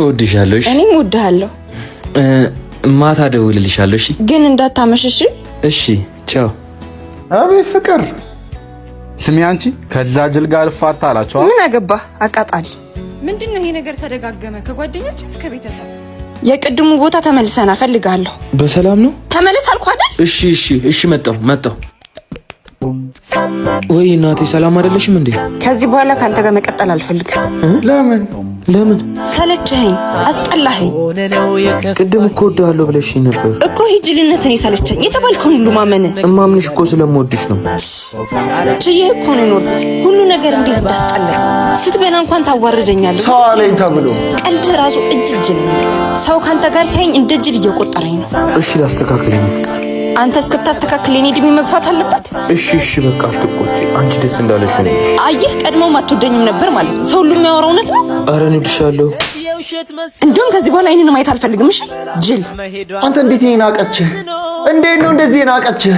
እወድሻለሁ። እሺ እኔም እወድሃለሁ። ማታ ደውልልሻለሁ። እሺ ግን እንዳታመሽሽ። እሺ ቻው። አቤት ፍቅር። ስሚ አንቺ ከዛ ጅል ጋር ልፋታ አላችሁ። ምን አገባህ አቃጣሪ። ምንድነው ይሄ ነገር ተደጋገመ? ከጓደኞች እስከ ቤተሰብ የቅድሙ ቦታ ተመልሰና ፈልጋለሁ። በሰላም ነው? ተመለስ አልኩ አይደል? እሺ መጣሁ። ወይ እናቴ ሰላም አይደለሽም እንዴ? ከዚህ በኋላ ካንተ ጋር መቀጠል አልፈልግም። ለምን? ሰለቸኸኝ፣ አስጠላኸኝ። ቅድም እኮ እወድሃለሁ ብለሽኝ ነበር እኮ። ሂጅልነትን የሰለቸኝ የተባልከውን ሁሉ ማመን። እማምንሽ እኮ ስለምወድሽ ነው። ችዬ እኮ ነው የኖርኩት። ሁሉ ነገር እንዴት እንዳስጠላኝ። ስትበላ እንኳን ታዋርደኛለህ። ሰው አለኝ ተብሎ ቀልድህ ራሱ እጅ ነው። ሰው ካንተ ጋር ሲያየኝ እንደ ጅል እየቆጠረኝ ነው። እሺ ላስተካክል ፍቅር። አንተ እስክታስተካክል የኔ እድሜ መግፋት አለበት። እሺ በቃ አትቆጪ። አንቺ ደስ እንዳለሽ ነው። አየህ ቀድሞም አትወደኝም ነበር ማለት ነው። ሰው ሁሉ የሚያወራው እውነት ነው። ኧረ እኔ እወድሻለሁ። እንደውም ከዚህ በኋላ አይንን ማየት አልፈልግም። እሺ ጅል። አንተ እንዴት ነው ናቀችህ? እንዴት ነው እንደዚህ ናቀችህ?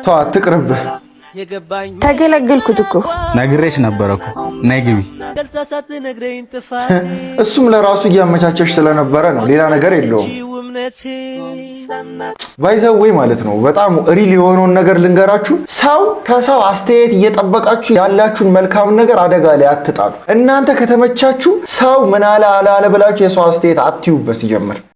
ተው አትቅርብህ። ተገለገልኩት እኮ። ነግሬሽ ነበር እኮ ነይ ግቢ። እሱም ለራሱ እያመቻቸሽ ስለነበረ ነው፣ ሌላ ነገር የለውም። ባይዘዌይ ማለት ነው። በጣም ሪል የሆነውን ነገር ልንገራችሁ። ሰው ከሰው አስተያየት እየጠበቃችሁ ያላችሁን መልካም ነገር አደጋ ላይ አትጣሉ። እናንተ ከተመቻችሁ ሰው ምን አለ አላለ ብላችሁ የሰው አስተያየት አትዩበት ሲጀምር